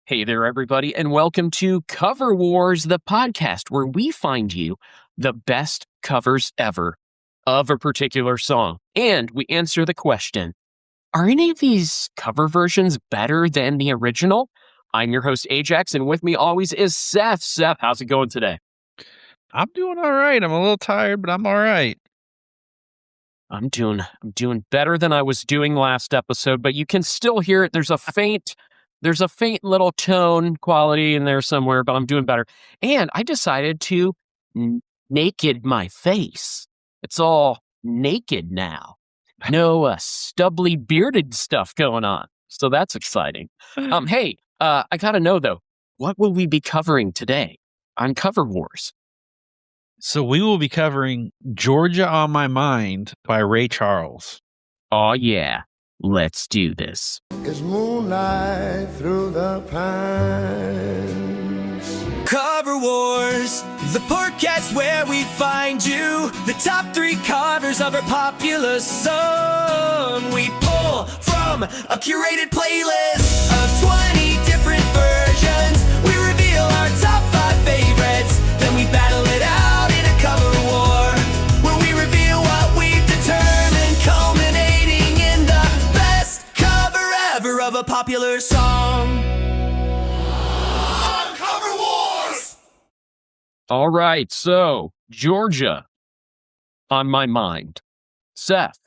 Hey there, everybody, and welcome to Cover Wars, the podcast where we find you the best covers ever of a particular song. And we answer the question, are any of these cover versions better than the original? I'm your host, aJaX, and with me always is Seth. Seth, how's it going today? I'm doing all right. I'm a little tired, but I'm all right. I'm doing better than I was doing last episode, but you can still hear it. There's a faint little tone quality in there somewhere, but I'm doing better. And I decided to naked my face. It's all naked now. No stubbly bearded stuff going on. So that's exciting. Hey, I gotta know though, what will we be covering today on Cover Wars? So we will be covering Georgia on My Mind by Ray Charles. Oh yeah, let's do this. It's moonlight through the pines. Cover Wars, the podcast where we find you the top 3 covers of our popular song. We pull from a curated playlist of 20 different versions. We reveal our top 5 favorites, then we battle it out in a cover war, where we reveal what we've determined, culminating in the best cover ever of a popular song. All right, so Georgia on my mind. Seth,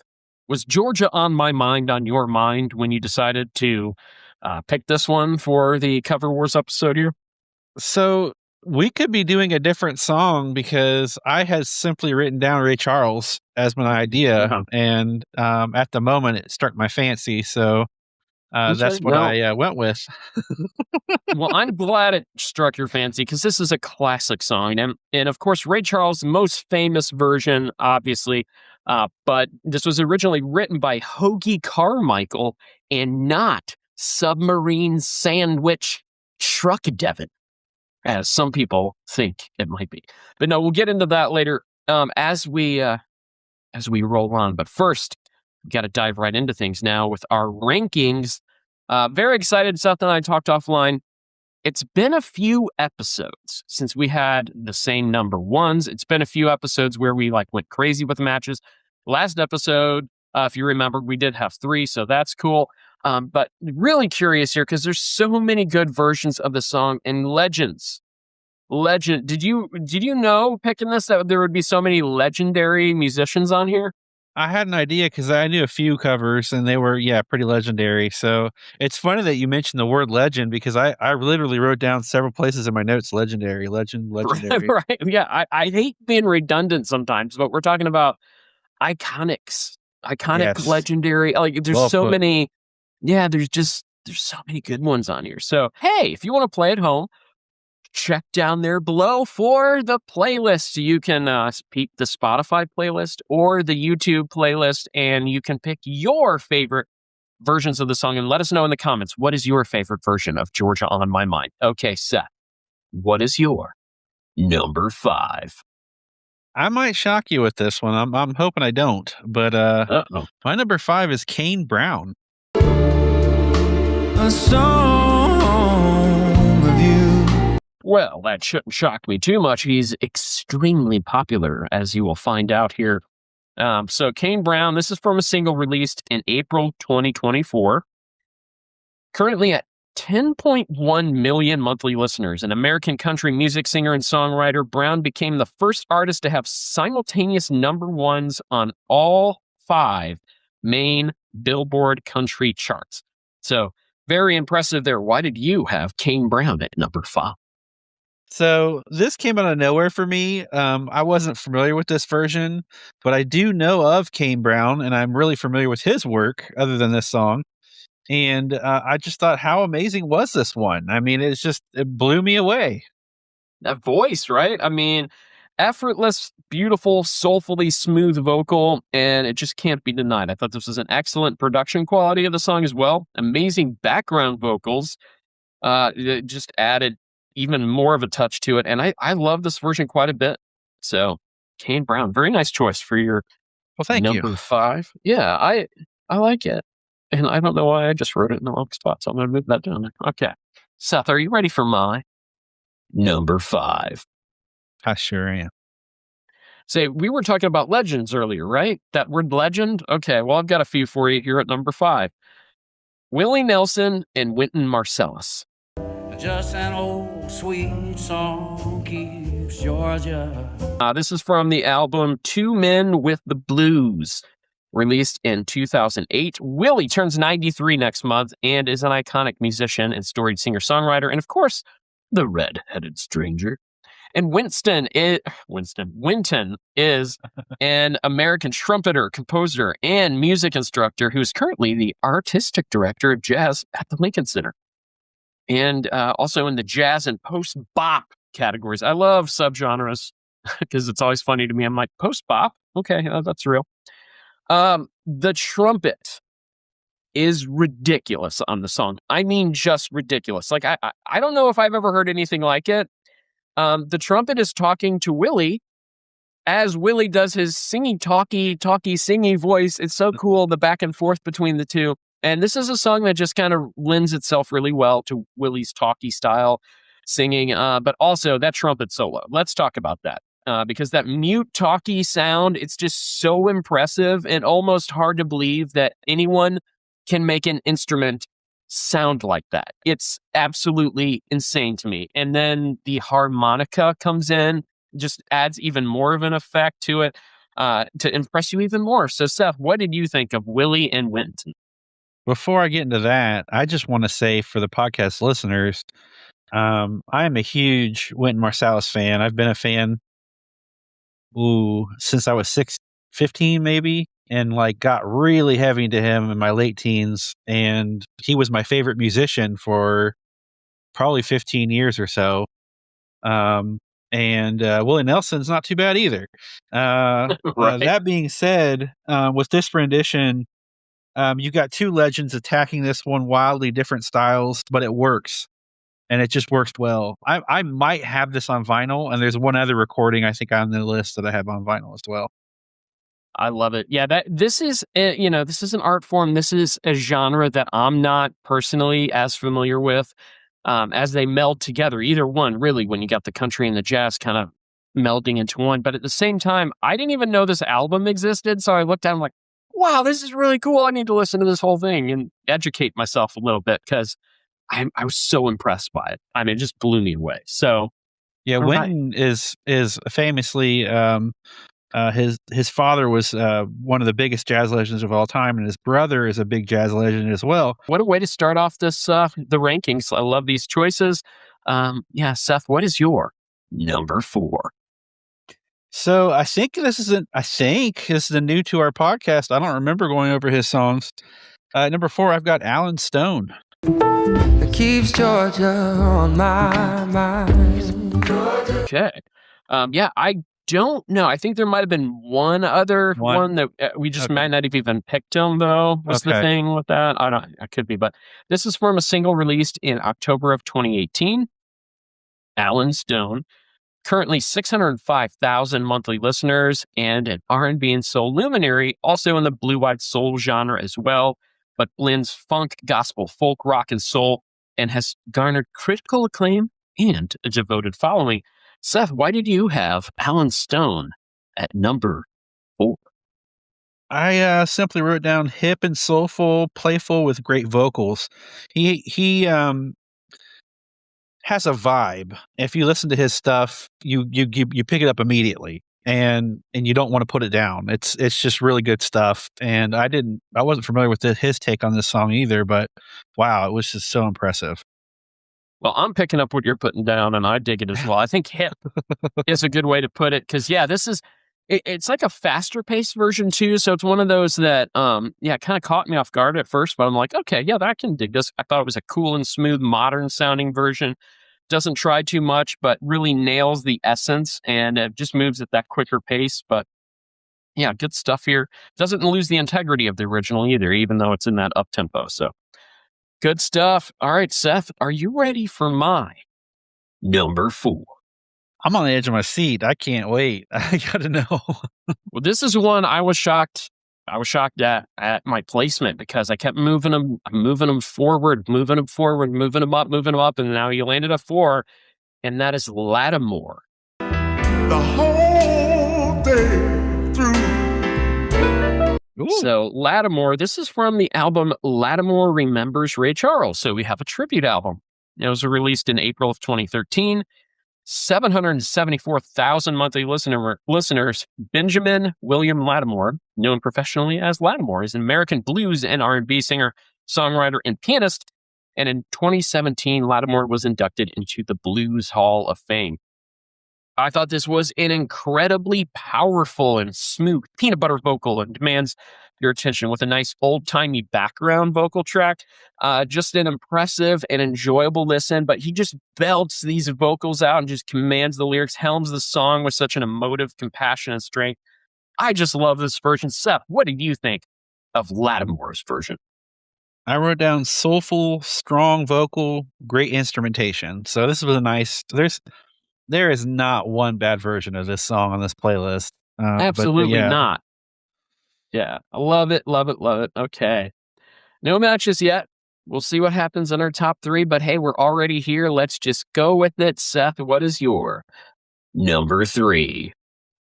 was Georgia on my mind on your mind when you decided to pick this one for the Cover Wars episode here? So we could be doing a different song because I had simply written down Ray Charles as my idea, and at the moment it struck my fancy. So that's what I went with. Well, I'm glad it struck your fancy because this is a classic song. And of course, Ray Charles' most famous version, obviously, but this was originally written by Hoagie Carmichael and not Submarine Sandwich Truck Devin, as some people think it might be. But no, we'll get into that later as we roll on. But first, we got to dive right into things now with our rankings. Very excited. Seth and I talked offline. It's been a few episodes since we had the same number ones. It's been a few episodes where we went crazy with matches. Last episode, if you remember, we did have 3, so that's cool. But really curious here because there's so many good versions of the song and legends. Did you know picking this that there would be so many legendary musicians on here? I had an idea because I knew a few covers and they were, pretty legendary. So it's funny that you mentioned the word legend because I literally wrote down several places in my notes, legendary. Right. Yeah. I hate being redundant sometimes, but we're talking about iconic, Yes. legendary. There's Well so put. many. Yeah, there's so many good ones on here. So, hey, if you want to play at home, check down there below for the playlist. You can peep the Spotify playlist or the YouTube playlist, and you can pick your favorite versions of the song and let us know in the comments. What is your favorite version of Georgia on My Mind? Okay, Seth, what is your number 5? I might shock you with this one. I'm hoping I don't. But my number 5 is Kane Brown. A song of you. Well, that shouldn't shock me too much. He's extremely popular, as you will find out here. So Kane Brown, this is from a single released in April 2024. Currently at 10.1 million monthly listeners. An American country music singer and songwriter, Brown became the first artist to have simultaneous number 1s on all 5 main Billboard country charts. So very impressive there. Why did you have Kane Brown at number 5? So this came out of nowhere for me. I wasn't familiar with this version, but I do know of Kane Brown, and I'm really familiar with his work other than this song. And I just thought, how amazing was this one? I mean, it blew me away. That voice, right? I mean, effortless, beautiful, soulfully smooth vocal, and it just can't be denied. I thought this was an excellent production quality of the song as well. Amazing background vocals. It just added even more of a touch to it, and I love this version quite a bit. So, Kane Brown, very nice choice for your Well, thank you. number 5. Yeah, I like it. And I don't know why I just wrote it in the wrong spot, so I'm going to move that down there. Okay. Seth, are you ready for my number 5? I sure am. Say, we were talking about legends earlier, right? That word legend? Okay, well, I've got a few for you here at number 5. Willie Nelson and Wynton Marsalis. Just an old sweet song keeps Georgia. This is from the album Two Men with the Blues, released in 2008. Willie turns 93 next month and is an iconic musician and storied singer-songwriter, and of course, the red-headed stranger. And Wynton is an American trumpeter, composer, and music instructor who is currently the artistic director of jazz at the Lincoln Center. And also in the jazz and post-bop categories. I love subgenres because it's always funny to me. I'm like, post-bop? Okay, that's real. The trumpet is ridiculous on the song. I mean, just ridiculous. Like, I don't know if I've ever heard anything like it. The trumpet is talking to Willie as Willie does his singy, talky, singy voice. It's so cool, the back and forth between the two. And this is a song that just kind of lends itself really well to Willie's talky style singing, but also that trumpet solo. Let's talk about that. Because that mute, talky sound, it's just so impressive and almost hard to believe that anyone can make an instrument sound like that. It's absolutely insane to me. And then the harmonica comes in, just adds even more of an effect to it to impress you even more. So, Seth, what did you think of Willie and Wynton? Before I get into that, I just want to say for the podcast listeners, I am a huge Wynton Marsalis fan. I've been a fan since I was 15 maybe, and like got really heavy into him in my late teens. And he was my favorite musician for probably 15 years or so. And Willie Nelson's not too bad either. Right. That being said, with this rendition, you got two legends attacking this one wildly different styles, but it works. And it just works well. I might have this on vinyl, and there's one other recording I think on the list that I have on vinyl as well. I love it. Yeah, this is this is an art form. This is a genre that I'm not personally as familiar with. As they meld together, either one really, when you got the country and the jazz kind of melding into one. But at the same time, I didn't even know this album existed, so I looked at it and I'm like, wow, this is really cool. I need to listen to this whole thing and educate myself a little bit because I was so impressed by it. I mean, it just blew me away. So, yeah, Wynton is famously his father was one of the biggest jazz legends of all time, and his brother is a big jazz legend as well. What a way to start off this the rankings. I love these choices. Yeah, Seth, what is your number 4? So I think this is a new to our podcast. I don't remember going over his songs. Number 4, I've got Alan Stone. It keeps Georgia on my mind. Okay. Yeah, I don't know. I think there might have been one other one that we just might not have even picked him, though, was the thing with that. I could be, but this is from a single released in October of 2018. Alan Stone, currently 605,000 monthly listeners, and an R&B and soul luminary, also in the blue-eyed soul genre as well, but blends funk, gospel, folk, rock, and soul, and has garnered critical acclaim and a devoted following. Seth, why did you have Alan Stone at number 4? I simply wrote down hip and soulful, playful with great vocals. He has a vibe. If you listen to his stuff, you pick it up immediately, and you don't want to put it down. It's just really good stuff. And I wasn't familiar with his take on this song either, but wow, it was just so impressive. Well, I'm picking up what you're putting down, and I dig it as well. I think hip is a good way to put it, because, yeah, it's like a faster paced version, too, so it's one of those that, kind of caught me off guard at first, but I'm like, okay, yeah, I can dig this. I thought it was a cool and smooth, modern-sounding version. Doesn't try too much, but really nails the essence, and it just moves at that quicker pace, but, yeah, good stuff here. Doesn't lose the integrity of the original either, even though it's in that up-tempo, so... good stuff. All right, Seth, are you ready for my number 4? I'm on the edge of my seat. I can't wait. I got to know. Well, this is one I was shocked I was shocked at my placement because I kept moving him forward, moving him up, and now you landed at 4, and that is Lattimore. The whole day through. Ooh. So Lattimore, this is from the album Lattimore Remembers Ray Charles. So we have a tribute album. It was released in April of 2013. 774,000 monthly listeners. Benjamin William Lattimore, known professionally as Lattimore, is an American blues and R&B singer, songwriter, and pianist. And in 2017, Lattimore was inducted into the Blues Hall of Fame. I thought this was an incredibly powerful and smooth peanut butter vocal and demands your attention with a nice old-timey background vocal track. Just an impressive and enjoyable listen, but he just belts these vocals out and just commands the lyrics, helms the song with such an emotive compassion and strength. I just love this version. Seth, what did you think of Lattimore's version? I wrote down soulful, strong vocal, great instrumentation. So this was a nice. There is not one bad version of this song on this playlist. Absolutely not. Yeah, I love it, love it, love it. Okay. No matches yet. We'll see what happens in our top 3, but hey, we're already here. Let's just go with it. Seth, what is your number 3?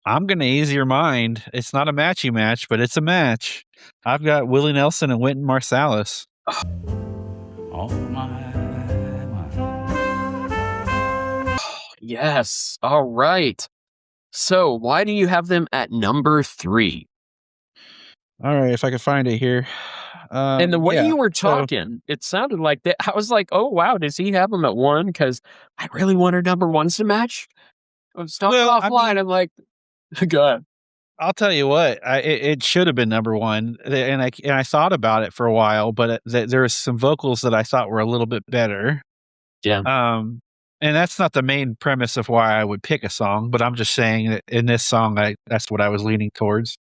I'm going to ease your mind. It's not a matchy match, but it's a match. I've got Willie Nelson and Wynton Marsalis. Oh, my. Yes. All right. So why do you have them at number 3? All right, if I can find it here. And the way you were talking, it sounded like that. I was like, oh, wow, does he have them at 1? Because I really wanted number 1s to match. I was talking offline. I'm like, go ahead. I'll tell you what, it should have been number 1. And I thought about it for a while, but there was some vocals that I thought were a little bit better. Yeah. And that's not the main premise of why I would pick a song, but I'm just saying that in this song, that's what I was leaning towards.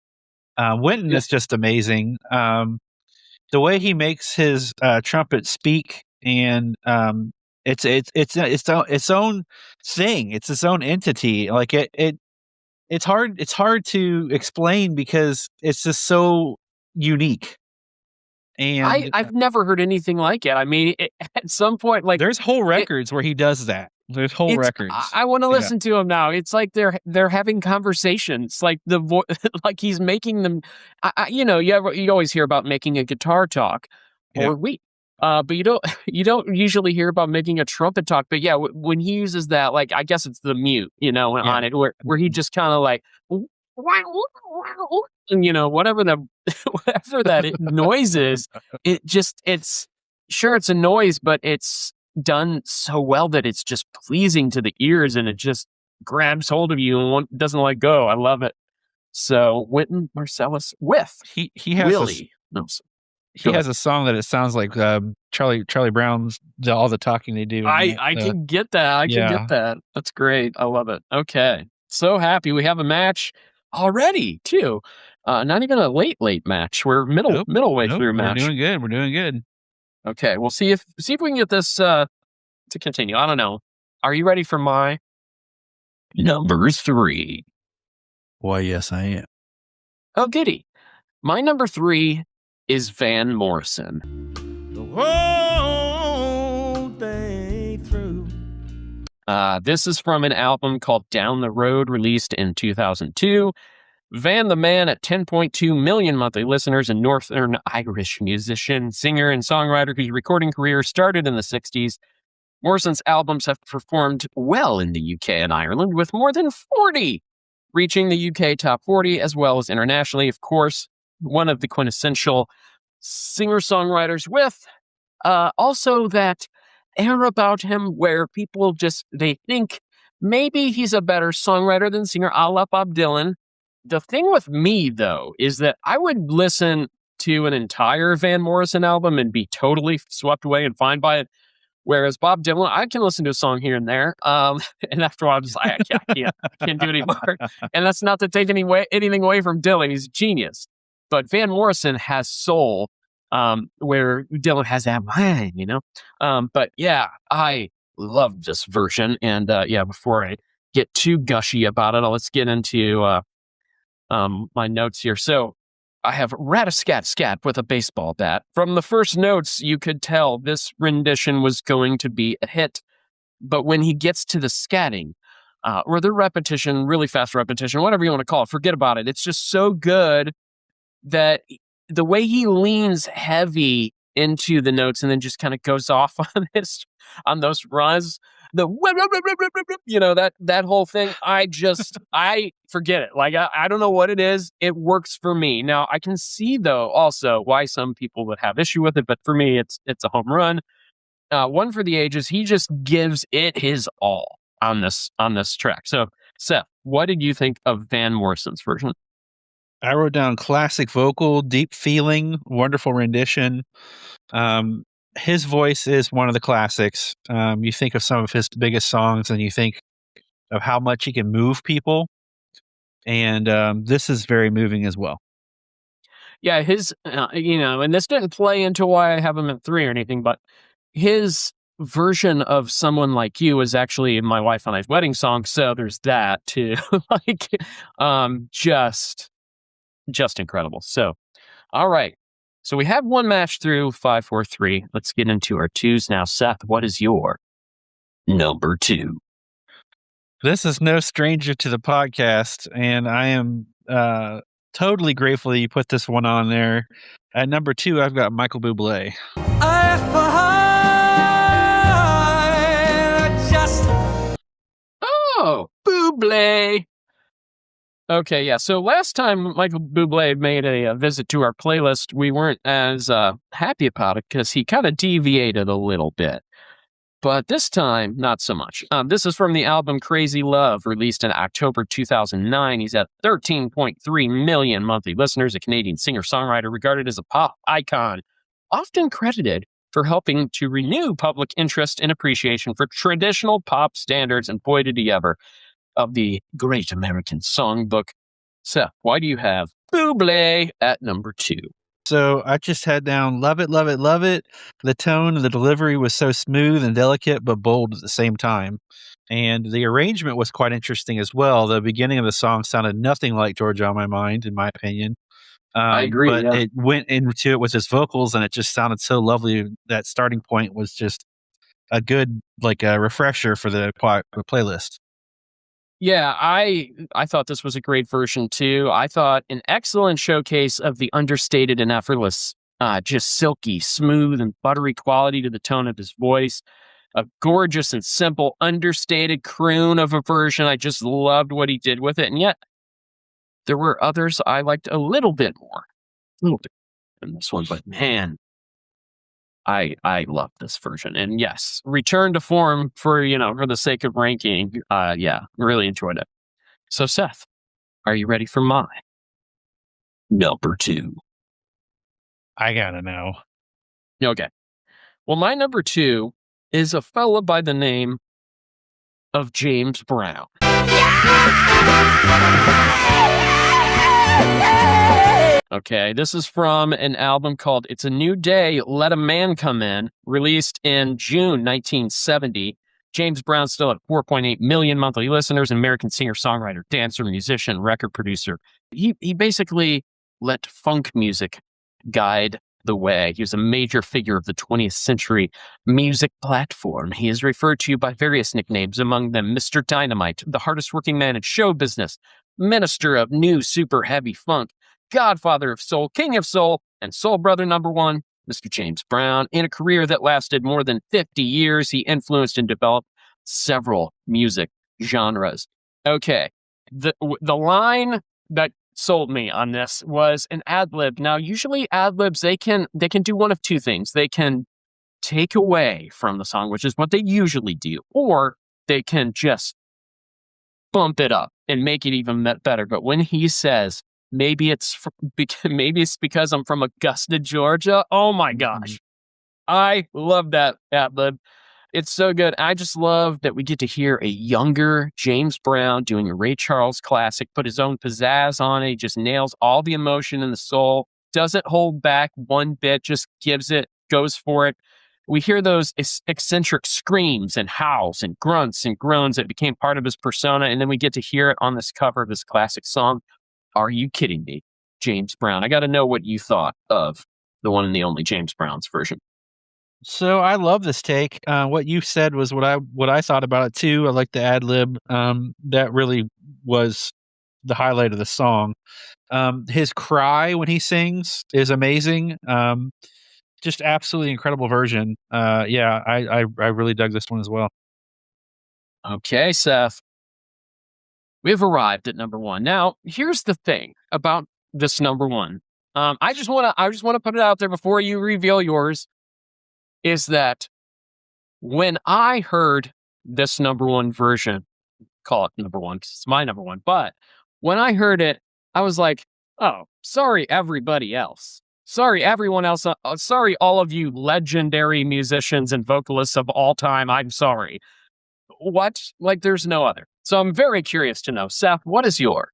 Wynton is just amazing. The way he makes his trumpet speak, and it's its own thing. It's its own entity. Like it's hard to explain because it's just so unique. And I've never heard anything like it. I mean, at some point, like there's whole records where he does that. There's whole records. I want to listen to him now. It's like they're having conversations. Like like he's making them. You always hear about making a guitar talk, or but you don't usually hear about making a trumpet talk. But yeah, when he uses that, like I guess it's the mute, on it, where he just kind of like, whatever that noise is, it's a noise, but it's done so well that it's just pleasing to the ears and it just grabs hold of you and doesn't let go. I love it. So Wynton Marsalis with he has Willie Nelson. He has a song that it sounds like Charlie Brown's all the talking they do. I can get that. I can get that. That's great. I love it. Okay. So happy we have a match already too. Not even a late match. We're middle way through match. We're doing good. Okay, we'll see if we can get this to continue. I don't know. Are you ready for my number 3? Why, yes, I am. Oh, goody. My number 3 is Van Morrison. The whole day through. This is from an album called Down the Road, released in 2002. Van the Man at 10.2 million monthly listeners, a Northern Irish musician, singer, and songwriter whose recording career started in the 60s. Morrison's albums have performed well in the UK and Ireland, with more than 40 reaching the UK top 40, as well as internationally. Of course, one of the quintessential singer-songwriters with also that air about him where people they think maybe he's a better songwriter than singer, a la Bob Dylan. The thing with me, though, is that I would listen to an entire Van Morrison album and be totally swept away and fine by it. Whereas Bob Dylan, I can listen to a song here and there. And after a while, I'm just like, I can't do it anymore. And that's not to take anything away from Dylan. He's a genius. But Van Morrison has soul, where Dylan has that, but yeah, I love this version. And before I get too gushy about it, let's get into my notes here. So I have rat-a-scat-scat with a baseball bat. From the first notes, you could tell this rendition was going to be a hit. But when he gets to the scatting, or the repetition, really fast repetition, whatever you want to call it, forget about it. It's just so good that the way he leans heavy into the notes and then just kind of goes off on those runs, that whole thing, I forget it. Like, I don't know what it is. It works for me. Now, I can see, though, also why some people would have issue with it, but for me, it's a home run. One for the ages. He just gives it his all on this track. So, Seth, what did you think of Van Morrison's version? I wrote down classic vocal, deep feeling, wonderful rendition. His voice is one of the classics. You think of some of his biggest songs and you think of how much he can move people. And this is very moving as well. Yeah, his, and this didn't play into why I have him at 3 or anything, but his version of Someone Like You is actually my wife and I's wedding song. So there's that too. Just incredible. So, all right. So we have one match through 5, 4, 3. Let's get into our 2s now. Seth, what is your number 2? This is no stranger to the podcast, and I am totally grateful that you put this one on there. At number 2, I've got Michael Bublé. Oh, Bublé. Okay, yeah. So last time Michael Bublé made a visit to our playlist, we weren't as happy about it because he kind of deviated a little bit. But this time, not so much. This is from the album Crazy Love, released in October 2009. He's at 13.3 million monthly listeners, a Canadian singer-songwriter regarded as a pop icon, often credited for helping to renew public interest and appreciation for traditional pop standards. And boy, did he ever. Of the Great American Songbook. Seth, why do you have Bublé at number 2? So I just had down love it, love it, love it. The tone and the delivery was so smooth and delicate, but bold at the same time. And the arrangement was quite interesting as well. The beginning of the song sounded nothing like Georgia on My Mind, in my opinion. I agree. But it went into it with his vocals, and it just sounded so lovely. That starting point was just a good, refresher for the playlist. Yeah, I thought this was a great version too. I thought an excellent showcase of the understated and effortless, just silky, smooth, and buttery quality to the tone of his voice. A gorgeous and simple, understated croon of a version. I just loved what he did with it. And yet, there were others I liked a little bit more. A little bit than this one, but man, I love this version. And yes, return to form for the sake of ranking. Really enjoyed it. So Seth, are you ready for my number 2? I gotta know. Okay. Well, my number 2 is a fella by the name of James Brown. Okay, this is from an album called It's a New Day, Let a Man Come In, released in June 1970. James Brown still at 4.8 million monthly listeners, an American singer-songwriter, dancer, musician, record producer. He basically let funk music guide the way. He was a major figure of the 20th century music platform. He is referred to by various nicknames, among them Mr. Dynamite, the hardest working man in show business, minister of new super heavy funk, Godfather of Soul, King of Soul, and Soul Brother #1, Mr. James Brown. In a career that lasted more than 50 years, he influenced and developed several music genres. Okay, the line that sold me on this was an ad-lib. Now, usually ad-libs, they can do one of two things. They can take away from the song, which is what they usually do, or they can just bump it up and make it even better. But when he says, maybe it's because I'm from Augusta, Georgia. Oh my gosh. I love that ad-lib. It's so good. I just love that we get to hear a younger James Brown doing a Ray Charles classic, put his own pizzazz on it. He just nails all the emotion and the soul. Doesn't hold back one bit, just gives it, goes for it. We hear those eccentric screams and howls and grunts and groans that became part of his persona. And then we get to hear it on this cover of his classic song. Are you kidding me? James Brown. I got to know what you thought of the one and the only James Brown's version. So I love this take. What you said was what I thought about it too. I like the ad lib. That really was the highlight of the song. His cry when he sings is amazing. Just absolutely incredible version. Yeah, I really dug this one as well. Okay, Seth. We've arrived at number one. Now, here's the thing about this number one. I just want to put it out there before you reveal yours. Is that when I heard this number one version, call it number one because it's my number one, but when I heard it, I was like, oh, sorry, everybody else. Sorry, everyone else. Sorry, all of you legendary musicians and vocalists of all time. I'm sorry. What? Like, there's no other. So I'm very curious to know, Seth, what is your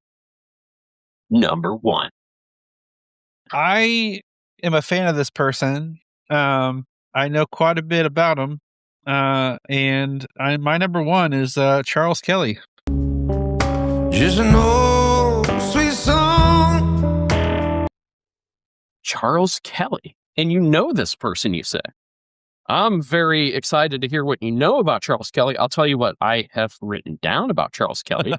number one? I am a fan of this person. I know quite a bit about him. And my number one is Charles Kelly. Just an old sweet song. Charles Kelly. And you know this person, you say. I'm very excited to hear what you know about Charles Kelly. I'll tell you what I have written down about Charles Kelly.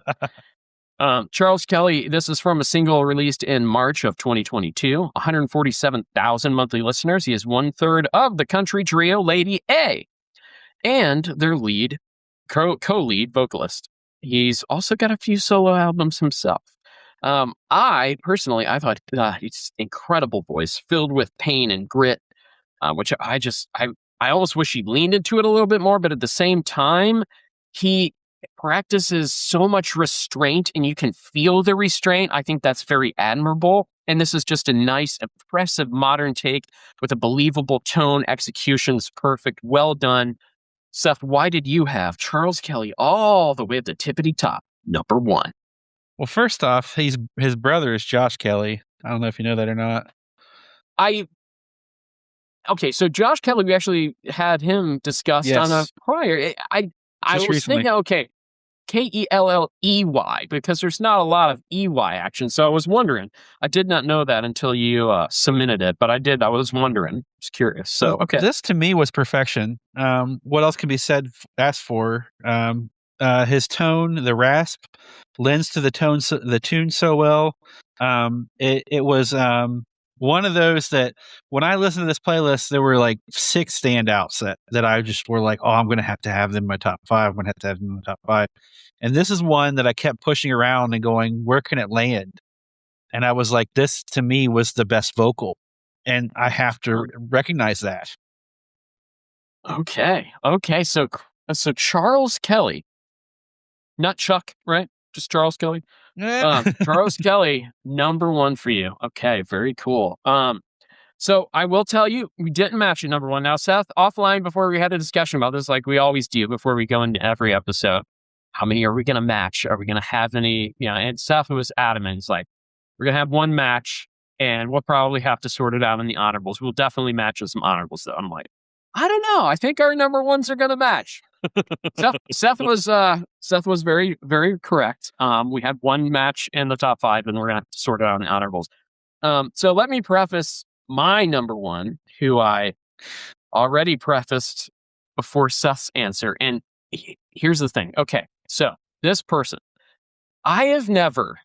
Charles Kelly, this is from a single released in March of 2022. 147,000 monthly listeners. He is 1/3 of the country trio Lady A and their lead, co-lead vocalist. He's also got a few solo albums himself. I thought he's incredible voice filled with pain and grit, which I almost wish he leaned into it a little bit more, but at the same time, he practices so much restraint and you can feel the restraint. I think that's very admirable. And this is just a nice, impressive modern take with a believable tone. Execution's perfect. Well done. Seth, why did you have Charles Kelly all the way at the tippity top, number one? Well, first off, his brother is Josh Kelly. I don't know if you know that or not. Okay, so Josh Kelly, we actually had him discussed on a prior. I was recently. thinking, okay, Kelley, because there's not a lot of EY action. So I was wondering. I did not know that until you submitted it, but I did. I was wondering. Just curious. So, okay. This to me was perfection. What else can be asked for? His tone, the rasp, lends to the tune so well. It was one of those that when I listened to this playlist, there were like 6 standouts that I just were like, oh, I'm going to have them in my top 5. I'm going to have them in my top 5. And this is one that I kept pushing around and going, where can it land? And I was like, this to me was the best vocal. And I have to recognize that. Okay. So Charles Kelly, not Chuck, right? Just Charles Kelly. Charles Kelly, number one for you. Okay, very cool. So I will tell you, we didn't match at number one. Now, Seth, offline before we had a discussion about this, like we always do before we go into every episode. How many are we going to match? Are we going to have any? And Seth was adamant. He's like, we're going to have one match, and we'll probably have to sort it out in the honorables. We'll definitely match with some honorables, though. I'm like, I don't know. I think our number ones are going to match. Seth was very, very correct. We had one match in the top 5, and we're going to have to sort it out in the honorables. So let me preface my number one, who I already prefaced before Seth's answer. And here's the thing. Okay, so this person, I have never,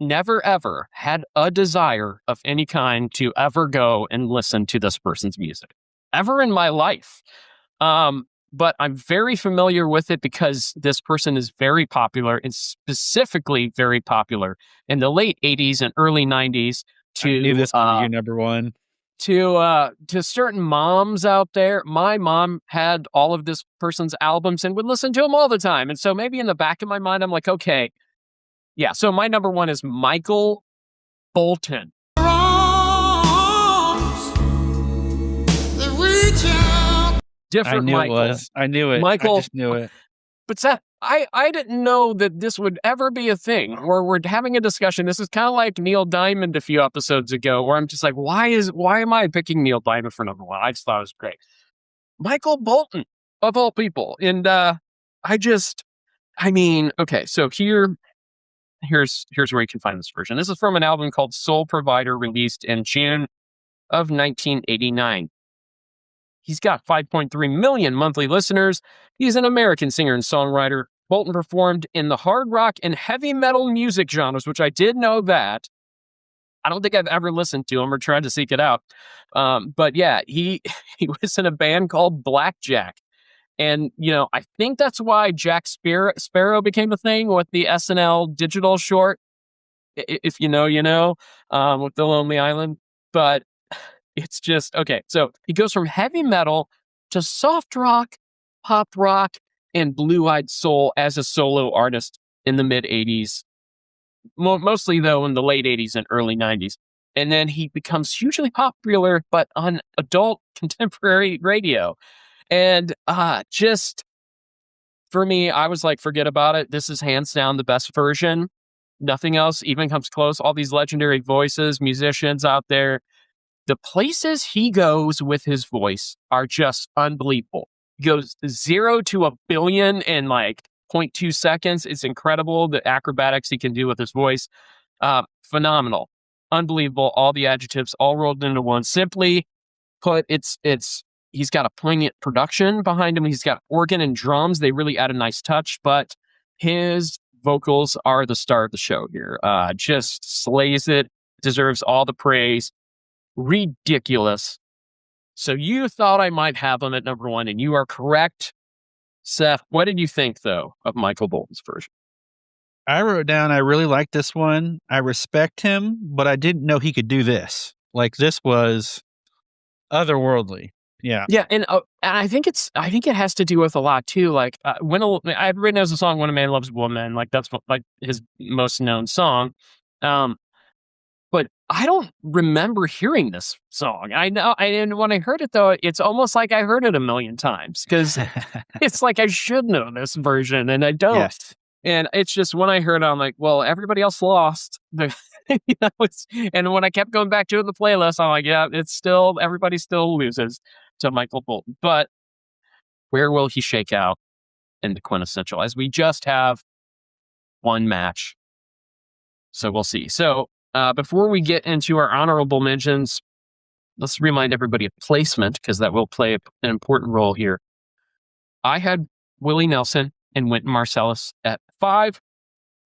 ever had a desire of any kind to ever go and listen to this person's music, ever in my life. But I'm very familiar with it because this person is very popular, and specifically very popular in the late 80s and early 90s. I knew this would be your number one. To certain moms out there. My mom had all of this person's albums and would listen to them all the time. And so maybe in the back of my mind, I'm like, okay, yeah. So my number one is Michael Bolton. Different Michael. I knew it. Michael, I just knew it. But Seth, I didn't know that this would ever be a thing where we're having a discussion. This is kind of like Neil Diamond a few episodes ago, where I'm just like, why am I picking Neil Diamond for number one? I just thought it was great. Michael Bolton, of all people. And okay, so here, here's where you can find this version. This is from an album called Soul Provider, released in June of 1989. He's got 5.3 million monthly listeners. He's an American singer and songwriter. Bolton performed in the hard rock and heavy metal music genres, which I did know that. I don't think I've ever listened to him or tried to seek it out. But yeah, he was in a band called aJaX. And, I think that's why Jack Sparrow became a thing with the SNL digital short. If you know, with The Lonely Island. But it's just, okay. So he goes from heavy metal to soft rock, pop rock, and blue-eyed soul as a solo artist in the mid-'80s. Mostly, though, in the late 80s and early 90s. And then he becomes hugely popular, but on adult contemporary radio. And just, for me, I was like, forget about it. This is hands down the best version. Nothing else even comes close. All these legendary voices, musicians out there. The places he goes with his voice are just unbelievable. He goes 0 to 1 billion in like 0.2 seconds. It's incredible, the acrobatics he can do with his voice. Phenomenal. Unbelievable. All the adjectives all rolled into one. Simply put, he's got a poignant production behind him. He's got organ and drums. They really add a nice touch, but his vocals are the star of the show here. Just slays it. Deserves all the praise. Ridiculous. So you thought I might have him at number 1, and you are correct. Seth, what did you think, though, of Michael Bolton's version? I wrote down, I really like this one. I respect him, but I didn't know he could do this. Like, this was otherworldly. Yeah. Yeah, and I think it has to do with a lot too. Like I've written as a song "When a Man Loves a Woman," like that's like his most known song. But I don't remember hearing this song. And when I heard it though, it's almost like I heard it a million times because it's like I should know this version and I don't. Yes. And it's just when I heard it, I'm like, well, everybody else lost. And when I kept going back to the playlist, I'm like, yeah, everybody still loses to Michael Bolton. But where will he shake out in the Quintessential? As we just have one match. So we'll see. So before we get into our honorable mentions, let's remind everybody of placement because that will play an important role here. I had Willie Nelson and Wynton Marsalis at 5.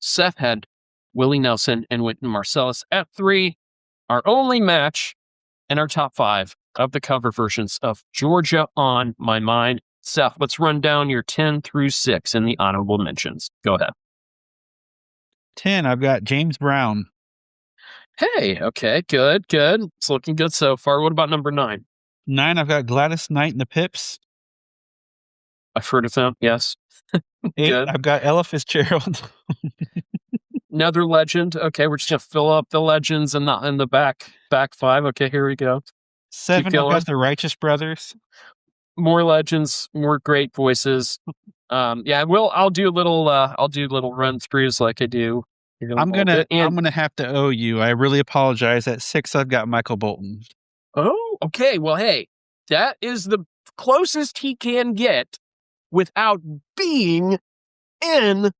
Seth had Willie Nelson and Wynton Marsalis at 3. Our only match in our top 5 of the cover versions of Georgia on My Mind. Seth, let's run down your 10 through 6 in the honorable mentions. Go ahead. 10, I've got James Brown. Hey, okay, good. It's looking good so far. What about number 9? 9, I've got Gladys Knight and the Pips. I've heard of them, yes. 8, Good. I've got Ella Fitzgerald. Another legend. Okay, we're just going to fill up the legends in the back 5. Okay, here we go. 7, I've got the Righteous Brothers. More legends, more great voices. Yeah, I'll do little run throughs like I do. I'm gonna have to owe you. I really apologize. At 6, I've got Michael Bolton. Oh, okay. Well, hey, that is the closest he can get without being in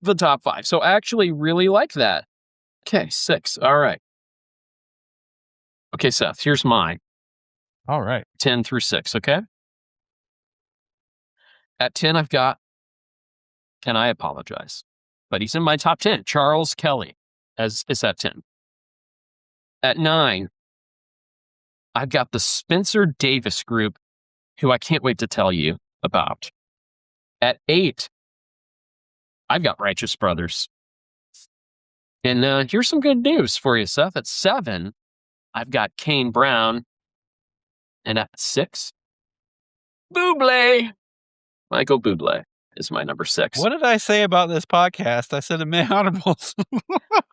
the top 5. So I actually really like that. Okay, 6. All right. Okay, Seth, here's mine. All right. 10 through 6, okay? At 10, I've got, and I apologize, but he's in my top 10. Charles Kelly is at 10. At 9, I've got the Spencer Davis Group, who I can't wait to tell you about. At 8, I've got Righteous Brothers. And here's some good news for you, Seth. At 7, I've got Kane Brown. And at 6, Bublé. Michael Bublé is my number 6. What did I say about this podcast? I said a man honorables.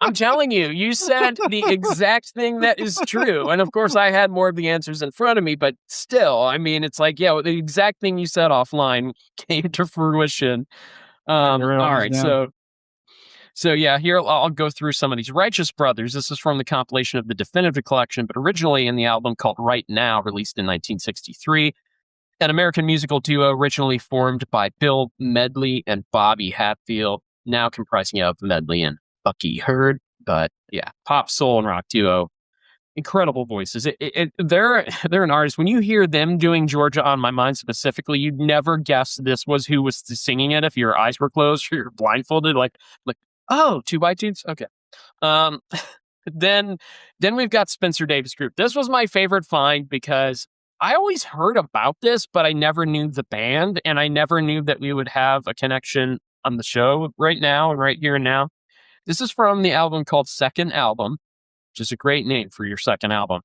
I'm telling you, you said the exact thing that is true. And of course, I had more of the answers in front of me, but still, I mean, it's like, yeah, the exact thing you said offline came to fruition. All right, so yeah, here I'll go through some of these. Righteous Brothers, this is from the compilation of the Definitive Collection, but originally in the album called Right Now, released in 1963. An American musical duo originally formed by Bill Medley and Bobby Hatfield. now comprising of Medley and Bucky Hurd. But yeah, pop, soul, and rock duo. Incredible voices. They're an artist. When you hear them doing Georgia on My Mind specifically, you'd never guess this was who was singing it if your eyes were closed or you're blindfolded. Like, oh, 2x2s? Okay. Then we've got Spencer Davis Group. This was my favorite find because I always heard about this, but I never knew the band, and I never knew that we would have a connection on the show right now and right here and now. This is from the album called Second Album, which is a great name for your second album.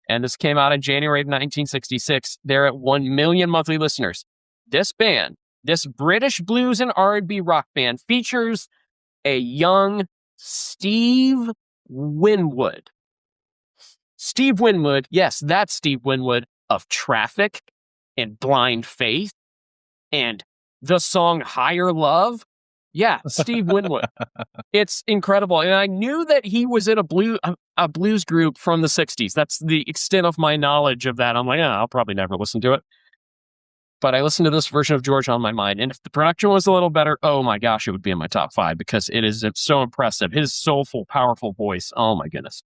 And this came out in January of 1966. They're at 1 million monthly listeners. This band, this British blues and R&B rock band, features a young Steve Winwood. Steve Winwood, yes, that's Steve Winwood of Traffic and Blind Faith and the song Higher Love. Yeah, Steve Winwood. It's incredible. And I knew that he was in a blues group from the 60s. That's the extent of my knowledge of that. I'm like, I'll probably never listen to it. But I listened to this version of Georgia on My Mind. And if the production was a little better, oh my gosh, it would be in my top 5 because it's so impressive. His soulful, powerful voice. Oh my goodness.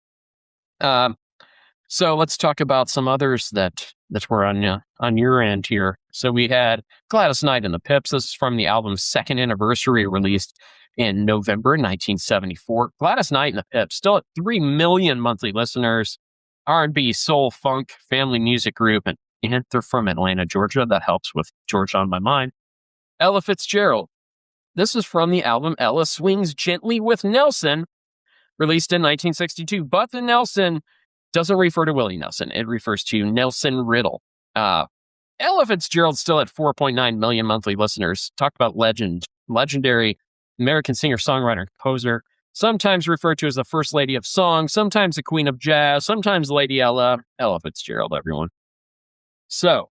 So let's talk about some others that were on your end here. So we had Gladys Knight and the Pips. This is from the album's second anniversary, released in November 1974. Gladys Knight and the Pips, still at 3 million monthly listeners. R&B, soul, funk, family music group, and they're from Atlanta, Georgia. That helps with Georgia on My Mind. Ella Fitzgerald. This is from the album Ella Swings Gently with Nelson, released in 1962. But the Nelson doesn't refer to Willie Nelson. It refers to Nelson Riddle. Ella Fitzgerald's still at 4.9 million monthly listeners. Talk about legendary American singer, songwriter, composer, sometimes referred to as the First Lady of Song, sometimes the Queen of Jazz, sometimes Lady Ella Fitzgerald, everyone. So,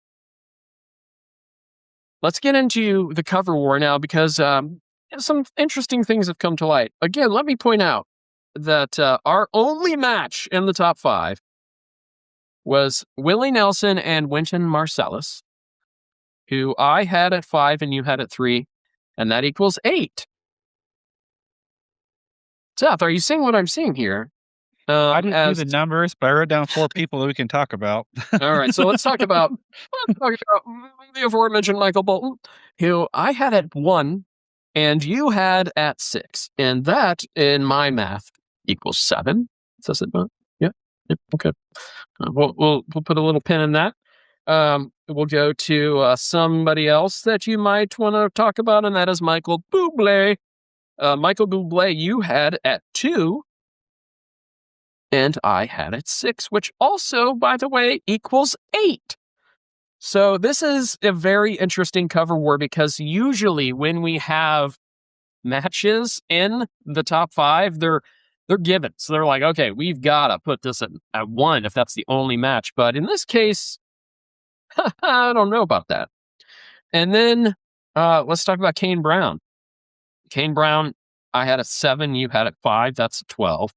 let's get into the cover war now because some interesting things have come to light. Again, let me point out that our only match in the top 5 was Willie Nelson and Wynton Marsalis, who I had at 5 and you had at 3, and that equals 8. Seth, are you seeing what I'm seeing here? I didn't do the numbers, but I wrote down 4 people that we can talk about. All right, so let's talk about the aforementioned Michael Bolton, who I had at 1 and you had at 6. And that, in my math, equals 7. Does it not? Yeah. Okay. We'll put a little pin in that. We'll go to somebody else that you might want to talk about, and that is Michael Bublé. Michael Bublé, you had at 2. And I had at 6, which also, by the way, equals 8. So this is a very interesting cover war because usually when we have matches in the top 5, they're given. So they're like, okay, we've got to put this at 1 if that's the only match. But in this case, I don't know about that. And then let's talk about Kane Brown. Kane Brown, I had at 7, you had at 5. That's 12.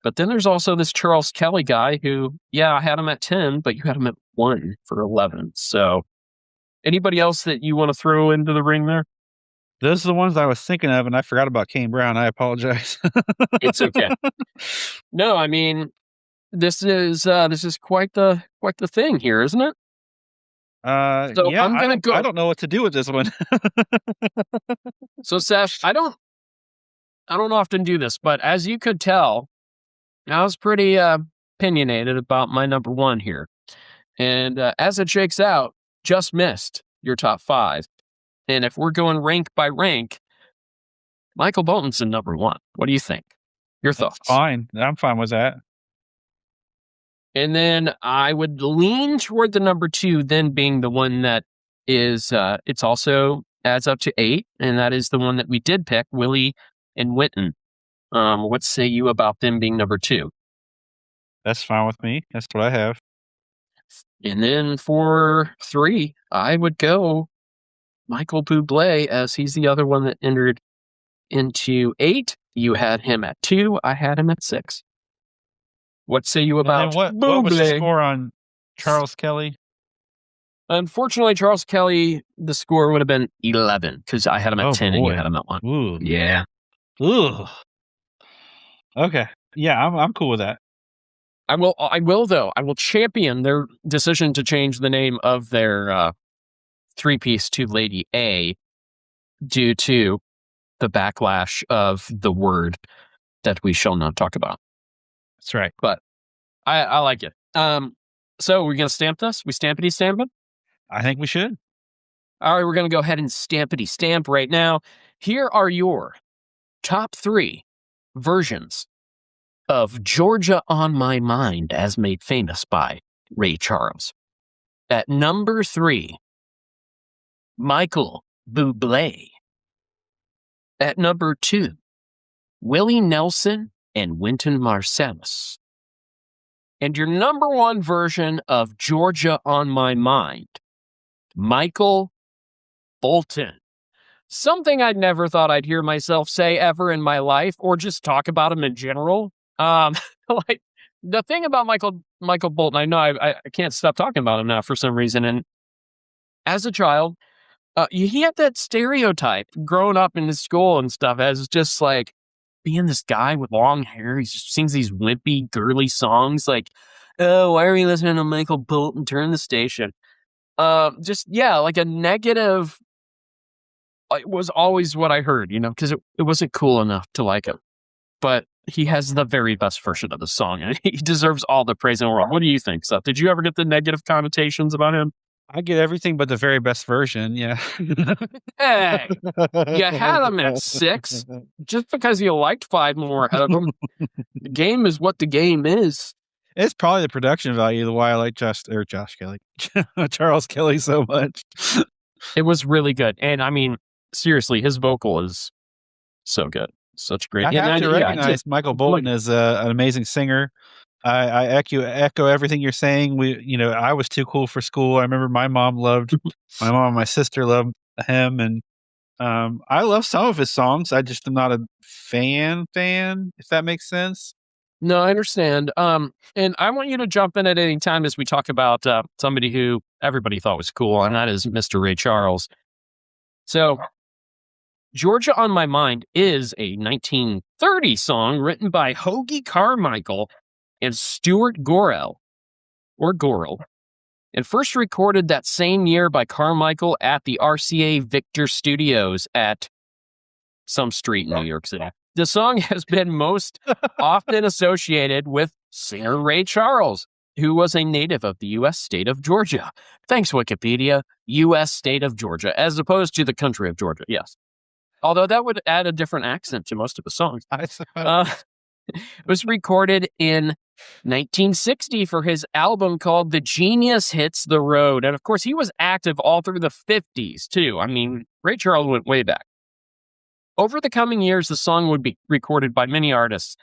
But then there's also this Charles Kelly guy who, yeah, I had him at 10, but you had him at 1 for 11. So anybody else that you want to throw into the ring there? Those are the ones I was thinking of, and I forgot about Kane Brown. I apologize. It's okay. No, I mean, this is quite the thing here, isn't it? So yeah, I'm gonna go. I don't know what to do with this one. So Seth, I don't often do this, but as you could tell, I was pretty opinionated about my number 1 here. And as it shakes out, just missed your top 5. And if we're going rank by rank, Michael Bolton's in number 1. What do you think? Your thoughts? Fine. I'm fine with that. And then I would lean toward the number 2, then being the one that is, it's also adds up to 8. And that is the one that we did pick, Willie and Wynton. What say you about them being number 2? That's fine with me. That's what I have. And then for 3, I would go Michael Bublé, as he's the other one that entered into 8. You had him at 2. I had him at 6. What say you about what was the score on Charles Kelly? Unfortunately, Charles Kelly, the score would have been 11 because I had him at 10 and you had him at 1. Ooh. Yeah. Ooh. Okay. Yeah, I'm cool with that. I will though. I will champion their decision to change the name of their three-piece to Lady A due to the backlash of the word that we shall not talk about. That's right. But I like it. So we're going to stamp this? We stampity stamp it? I think we should. All right, we're going to go ahead and stampity stamp right now. Here are your top 3 versions of Georgia on My Mind as made famous by Ray Charles. At number 3, Michael Bublé. At number 2, Willie Nelson and Wynton Marsalis. And your number 1 version of Georgia on My Mind, Michael Bolton. Something I'd never thought I'd hear myself say ever in my life, or just talk about him in general. Like the thing about Michael Bolton, I know I can't stop talking about him now for some reason. And as a child, he had that stereotype growing up in the school and stuff as just like being this guy with long hair. He just sings these wimpy, girly songs like, "Oh, why are you listening to Michael Bolton? Turn the station." Like a negative. It was always what I heard, because it wasn't cool enough to like him. But he has the very best version of the song, and he deserves all the praise in the world. What do you think, Seth? Did you ever get the negative connotations about him? I get everything but the very best version, yeah. Hey, you had him at 6. Just because you liked 5 more ahead of him. The game is what the game is. It's probably the production value, the why I like Charles Kelly so much. It was really good. And I mean, seriously, his vocal is so good. Such great. I have to recognize Michael Bolton as an amazing singer. I echo everything you're saying. I was too cool for school. I remember my mom and my sister loved him, and I love some of his songs. I just am not a fan, if that makes sense. No, I understand. And I want you to jump in at any time as we talk about somebody who everybody thought was cool, and that is Mr. Ray Charles. So, Georgia on My Mind is a 1930 song written by Hoagy Carmichael and Stuart Gorrell, and first recorded that same year by Carmichael at the RCA Victor Studios at some street in New York City. The song has been most often associated with singer Ray Charles, who was a native of the U.S. state of Georgia. Thanks, Wikipedia. U.S. state of Georgia, as opposed to the country of Georgia, yes. Although that would add a different accent to most of the songs. I suppose. It was recorded in 1960 for his album called The Genius Hits the Road. And of course, he was active all through the 50s, too. I mean, Ray Charles went way back. Over the coming years, the song would be recorded by many artists.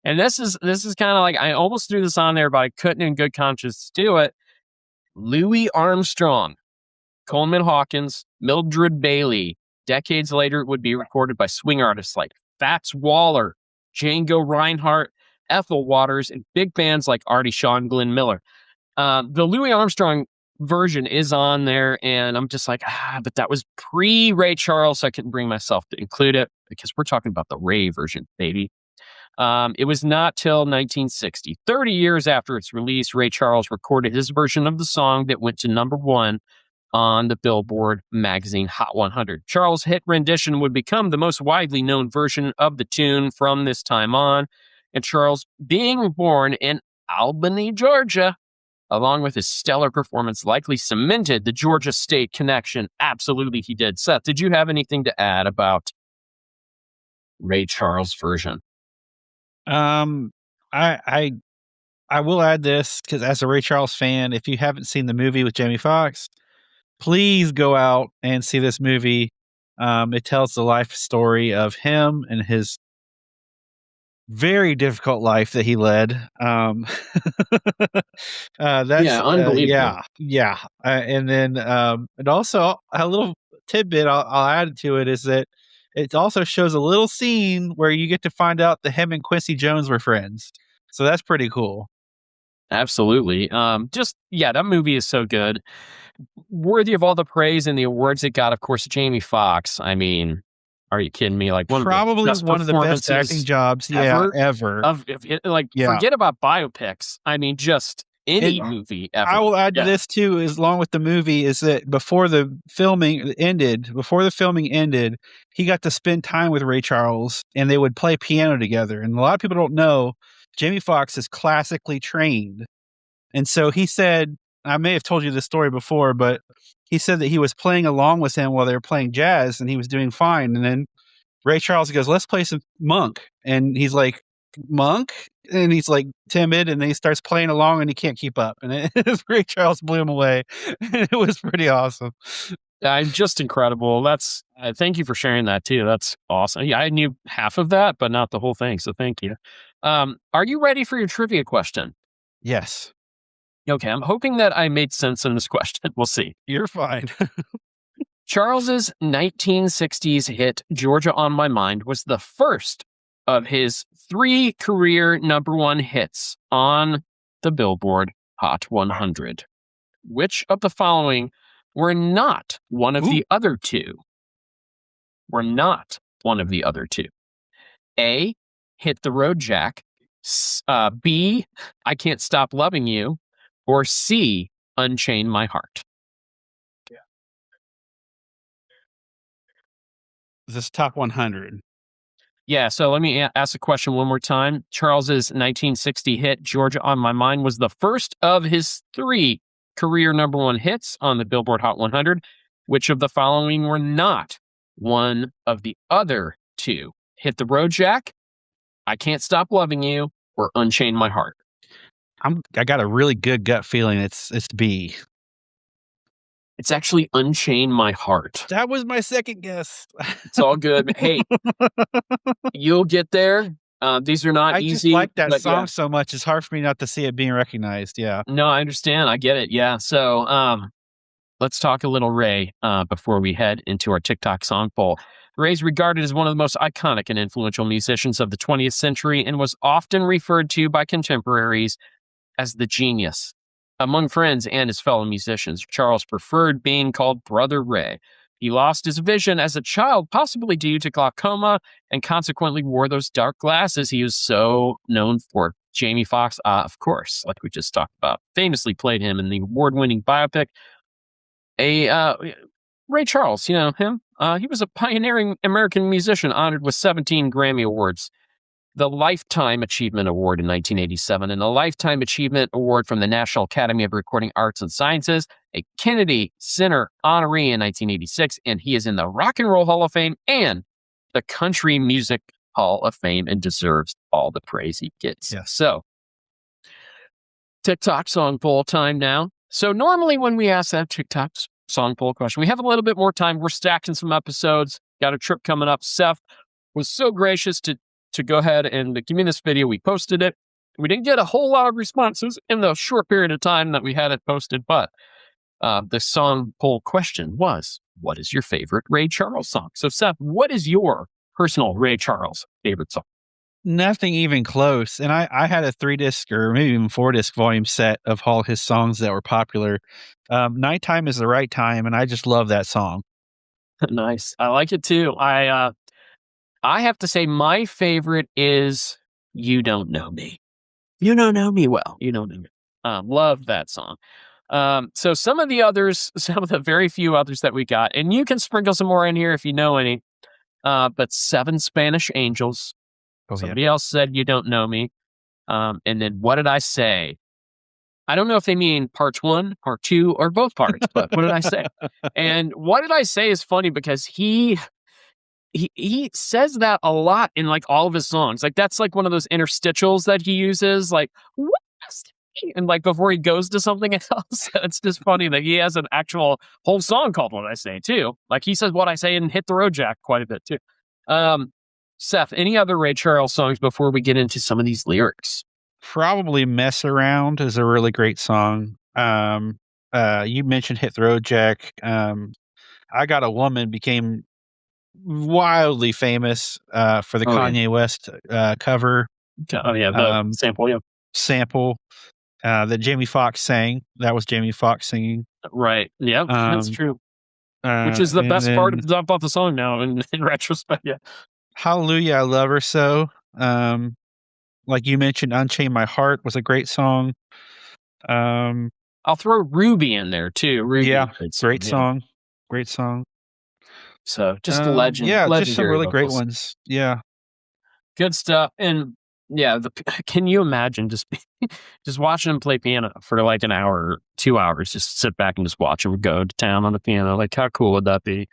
And this is kind of like, I almost threw this on there, but I couldn't in good conscience do it. Louis Armstrong, Coleman Hawkins, Mildred Bailey. Decades later, it would be recorded by swing artists like Fats Waller, Django Reinhardt, Ethel Waters, and big bands like Artie Shaw and Glenn Miller. The Louis Armstrong version is on there, and I'm just like, but that was pre-Ray Charles, so I couldn't bring myself to include it because we're talking about the Ray version, baby. It was not till 1960, 30 years after its release, Ray Charles recorded his version of the song that went to number 1 on the Billboard magazine Hot 100. Charles' hit rendition would become the most widely known version of the tune from this time on, and Charles, being born in Albany, Georgia, along with his stellar performance, likely cemented the Georgia state connection. Absolutely he did. Seth, did you have anything to add about Ray Charles' version? I will add this because as a Ray Charles fan, if you haven't seen the movie with Jamie Foxx, please go out and see this movie. It tells the life story of him and his very difficult life that he led. That's unbelievable. Yeah. And then, and also a little tidbit I'll add to it is that it also shows a little scene where you get to find out that him and Quincy Jones were friends. So that's pretty cool. Absolutely. That movie is so good. Worthy of all the praise and the awards it got, of course, Jamie Foxx. I mean, are you kidding me? Like Probably one of the best acting jobs, ever. Forget about biopics. I mean, just any movie ever. I will add to this too, along with the movie, is that before the filming ended, he got to spend time with Ray Charles, and they would play piano together. And a lot of people don't know, Jamie Foxx is classically trained, and so he said, I may have told you this story before, but he said that he was playing along with him while they were playing jazz, and he was doing fine. And then Ray Charles goes, "Let's play some Monk," and he's like, "Monk?" And he's like timid, and then he starts playing along, and he can't keep up. And Ray Charles blew him away. And it was pretty awesome. Just incredible. Thank you for sharing that too. That's awesome. Yeah, I knew half of that, but not the whole thing. So thank you. Are you ready for your trivia question? Yes. Okay, I'm hoping that I made sense in this question. We'll see. You're fine. Charles's 1960s hit, Georgia on My Mind, was the first of his 3 career number 1 hits on the Billboard Hot 100. Which of the following were not one of the other 2? Were not one of the other 2. A, Hit the Road Jack. B, I Can't Stop Loving You. Or C, Unchain My Heart. This top 100. Yeah, so let me ask the question one more time. Charles's 1960 hit, Georgia on My Mind, was the first of his 3 career number 1 hits on the Billboard Hot 100. Which of the following were not one of the other 2? Hit the Road Jack, I Can't Stop Loving You, or Unchain My Heart? I got a really good gut feeling it's B. It's actually Unchain My Heart. That was my second guess. It's all good. Hey, you'll get there. These are not easy. I just like that song so much. It's hard for me not to see it being recognized. Yeah. No, I understand. I get it. Yeah. So let's talk a little Ray before we head into our TikTok song poll. Ray's regarded as one of the most iconic and influential musicians of the 20th century and was often referred to by contemporaries as the genius. Among friends and his fellow musicians, Charles preferred being called Brother Ray. He lost his vision as a child, possibly due to glaucoma, and consequently wore those dark glasses he was so known for. Jamie Foxx, of course, like we just talked about, famously played him in the award-winning biopic. Ray Charles, you know him? He was a pioneering American musician honored with 17 Grammy Awards, the Lifetime Achievement Award in 1987, and a Lifetime Achievement Award from the National Academy of Recording Arts and Sciences, a Kennedy Center honoree in 1986, and he is in the Rock and Roll Hall of Fame and the Country Music Hall of Fame and deserves all the praise he gets. Yes. So, TikTok song poll time now. So normally when we ask that TikTok song poll question, we have a little bit more time. We're stacking some episodes. Got a trip coming up. Seth was so gracious to go ahead and give me this video. We posted it. We didn't get a whole lot of responses in the short period of time that we had it posted, but the song poll question was, what is your favorite Ray Charles song? So Seth, what is your personal Ray Charles favorite song? Nothing even close. And I had a 3-disc or maybe even 4-disc volume set of all his songs that were popular. Nighttime is the Right Time, and I just love that song. Nice. I like it too. I have to say my favorite is You Don't Know Me. You don't know me well. You don't know me. Love that song. So some of the very few others that we got, and you can sprinkle some more in here if you know any, but 7 Spanish Angels. Somebody else said You Don't Know Me. And then What Did I Say? I don't know if they mean part 1, part 2, or both parts, but What Did I Say? And What Did I Say is funny because he says that a lot in like all of his songs. Like that's like one of those interstitials that he uses, like what? And like before he goes to something else. It's just funny that he has an actual whole song called What I Say too. Like he says What I Say and Hit the Road Jack quite a bit too. Seth, any other Ray Charles songs before we get into some of these lyrics? Probably Mess Around is a really great song. You mentioned Hit the Road Jack. I Got a Woman became wildly famous for the Kanye West cover. Oh yeah, the sample. Yeah, sample. that Jamie Foxx sang. That was Jamie Foxx singing. Right. Yeah, that's true. Which is the best part of the song now in retrospect. Yeah. Hallelujah, I Love Her So. Like you mentioned, Unchain My Heart was a great song. I'll throw Ruby in there too. Ruby, yeah, great song. Great song. So just legend. Yeah, legendary just some really great vocals. ones. Yeah. Good stuff. And yeah, can you imagine just watching him play piano for like an hour or 2 hours? Just sit back and just watch him go to town on the piano. Like, how cool would that be?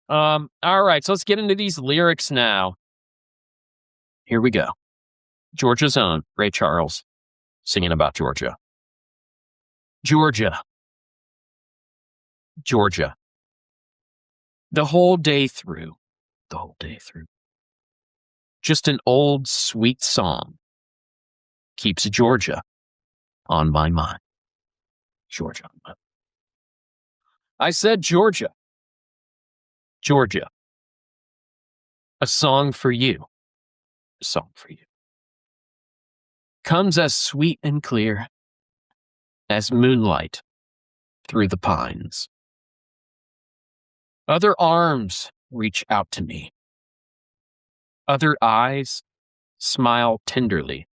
All right, so let's get into these lyrics now. Here we go. Georgia's own Ray Charles singing about Georgia. Georgia. Georgia. The whole day through. Just an old sweet song keeps Georgia on my mind. Georgia. I said Georgia. Georgia. A song for you. A song for you. Comes as sweet and clear as moonlight through the pines. Other arms reach out to me. Other eyes smile tenderly.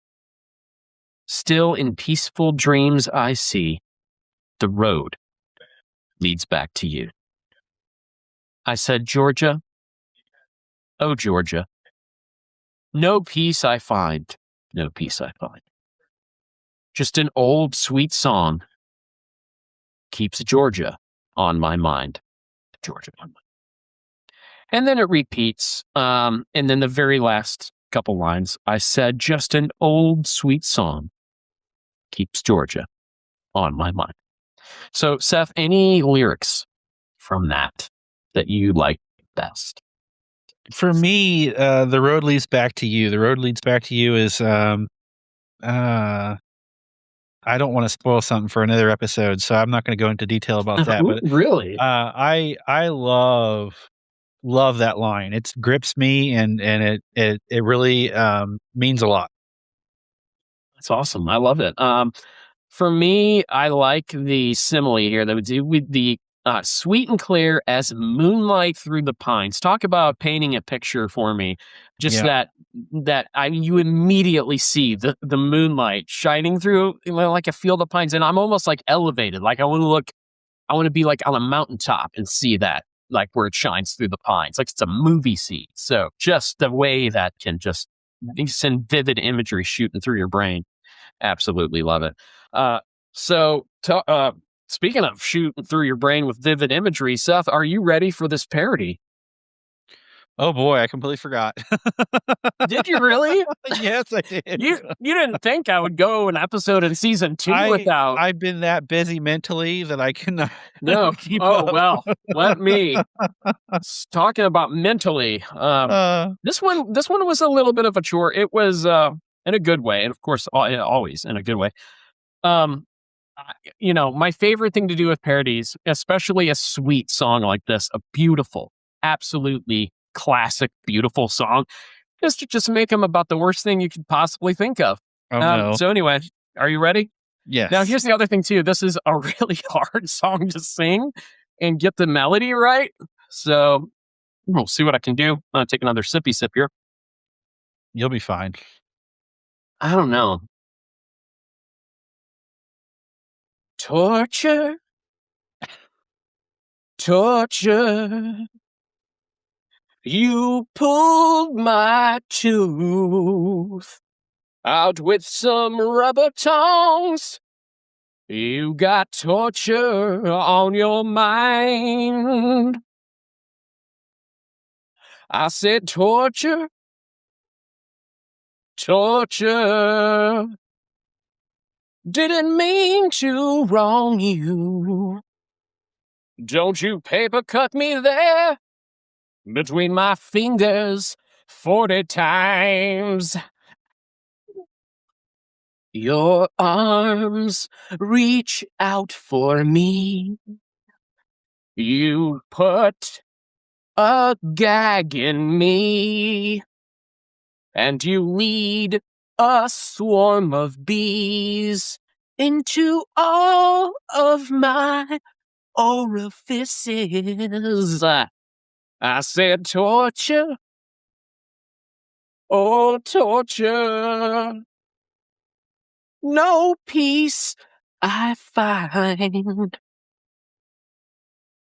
Still in peaceful dreams I see the road leads back to you. I said, Georgia, oh Georgia, no peace I find, no peace I find. Just an old sweet song keeps Georgia on my mind. Georgia on my mind. And then it repeats, and then the very last couple lines, I said, just an old sweet song keeps Georgia on my mind. So, Seth, any lyrics from that you like best? For me, The Road Leads Back to You. The Road Leads Back to You is, I don't want to spoil something for another episode, so I'm not going to go into detail about that. But really, I love that line. It grips me, and it really means a lot. That's awesome. I love it. For me, I like the simile here that we do with the sweet and clear as moonlight through the pines. Talk about painting a picture for me. Just that you immediately see the moonlight shining through, like a field of pines, and I'm almost like elevated. Like I want to be like on a mountaintop and see that, like where it shines through the pines, like it's a movie scene. So just the way that can just send vivid imagery shooting through your brain. Absolutely love it. Speaking of shooting through your brain with vivid imagery, Seth, are you ready for this parody? Oh boy, I completely forgot. Did you really? Yes, I did. You didn't think I would go an episode in season 2 without? I've been that busy mentally that I cannot. No. Keep up. Well, let me. Talking about mentally, this one was a little bit of a chore. It was in a good way, and of course, always in a good way. My favorite thing to do with parodies, especially a sweet song like this, a beautiful, absolutely classic, beautiful song, is to just make them about the worst thing you could possibly think of. Oh, no. So anyway, are you ready? Yes. Now, here's the other thing, too. This is a really hard song to sing and get the melody right. So we'll see what I can do. I'll take another sippy sip here. You'll be fine. I don't know. Torture. You pulled my tooth out with some rubber tongs. You got torture on your mind. I said torture. Didn't mean to wrong you. Don't you paper cut me there between my fingers 40 times. Your arms reach out for me. You put a gag in me, and you lead a swarm of bees into all of my orifices. I said torture, oh torture, no peace I find.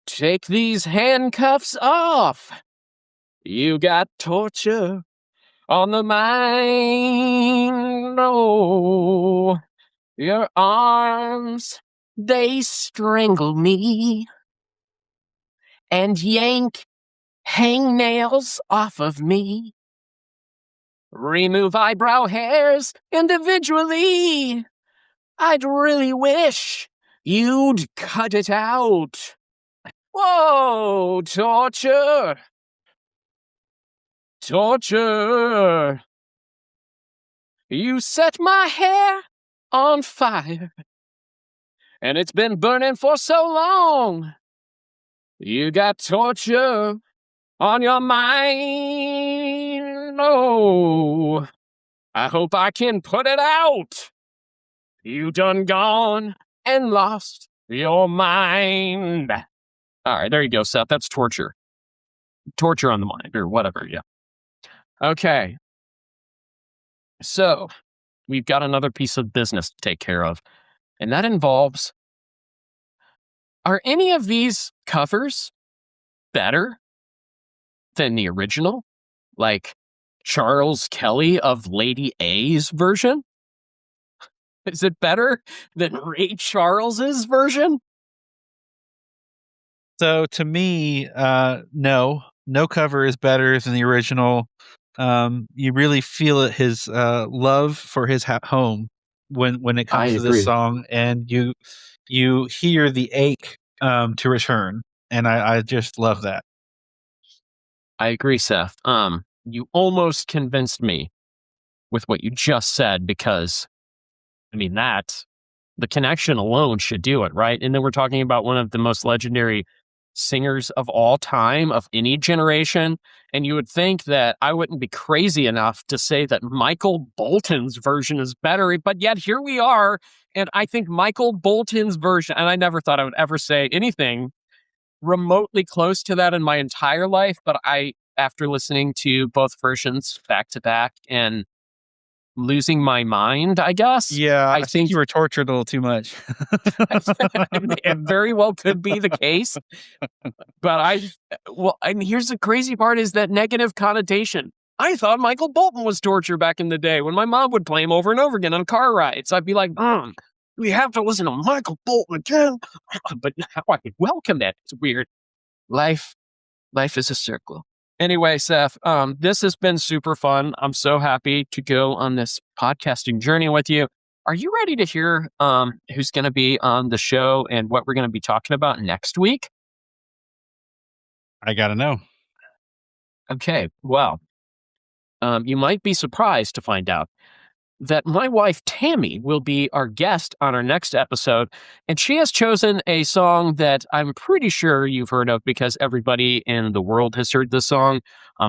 Take these handcuffs off. You got torture on the mind. Oh, your arms, they strangle me and yank hangnails off of me. Remove eyebrow hairs individually. I'd really wish you'd cut it out. Whoa, torture. Torture. You set my hair on fire, and it's been burning for so long. You got torture on your mind. Oh, I hope I can put it out. You done gone and lost your mind. All right, there you go, Seth. That's torture. Torture on the mind, or whatever, yeah. Okay. So, we've got another piece of business to take care of, and that involves, are any of these covers better than the original? Like Charles Kelly of Lady A's version? Is it better than Ray Charles's version? So to me, no cover is better than the original. You really feel it, his love for his home when it comes to this song, and you hear the ache to return, and I just love that. I agree, Seth. You almost convinced me with what you just said, because I mean, the connection alone should do it, right? And then we're talking about one of the most legendary singers of all time, of any generation. And you would think that I wouldn't be crazy enough to say that Michael Bolton's version is better, but yet here we are. And I think Michael Bolton's version, and I never thought I would ever say anything remotely close to that in my entire life, but after listening to both versions back to back and losing my mind, I guess. Yeah, I think you were tortured a little too much. It very well could be the case. But and here's the crazy part, is that negative connotation. I thought Michael Bolton was torture back in the day when my mom would play him over and over again on car rides. I'd be like, Mom, we have to listen to Michael Bolton again. But now I could welcome that. It's weird. Life is a circle. Anyway, Seth, this has been super fun. I'm so happy to go on this podcasting journey with you. Are you ready to hear who's going to be on the show and what we're going to be talking about next week? I got to know. Okay, well, you might be surprised to find out that my wife, Tammy, will be our guest on our next episode, and she has chosen a song that I'm pretty sure you've heard of because everybody in the world has heard this song.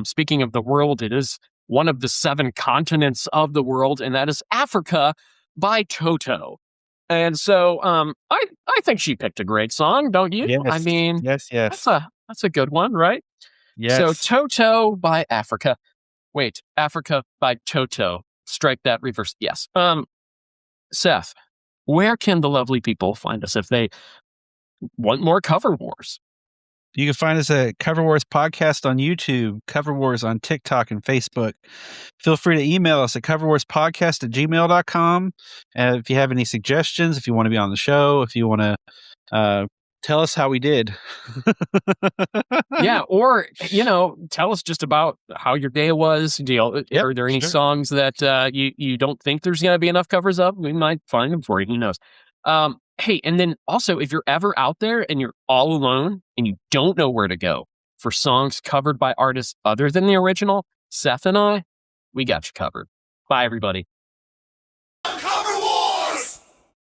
Speaking of the world, it is one of the 7 continents of the world, and that is Africa by Toto. And so I think she picked a great song, don't you? Yes. I mean, yes. That's a good one, right? Yes. So Toto by Africa. Wait, Africa by Toto. Strike that, reverse. Yes. Seth, where can the lovely people find us if they want more Cover Wars? You can find us at Cover Wars Podcast on YouTube, Cover Wars on TikTok and Facebook. Feel free to email us at coverwarspodcast@gmail.com. And if you have any suggestions, if you want to be on the show, if you want to tell us how we did. Yeah, or, tell us just about how your day was. Are there any songs that you don't think there's going to be enough covers of? We might find them for you. Who knows? Hey, and then also, if you're ever out there and you're all alone and you don't know where to go for songs covered by artists other than the original, Seth and I, we got you covered. Bye, everybody.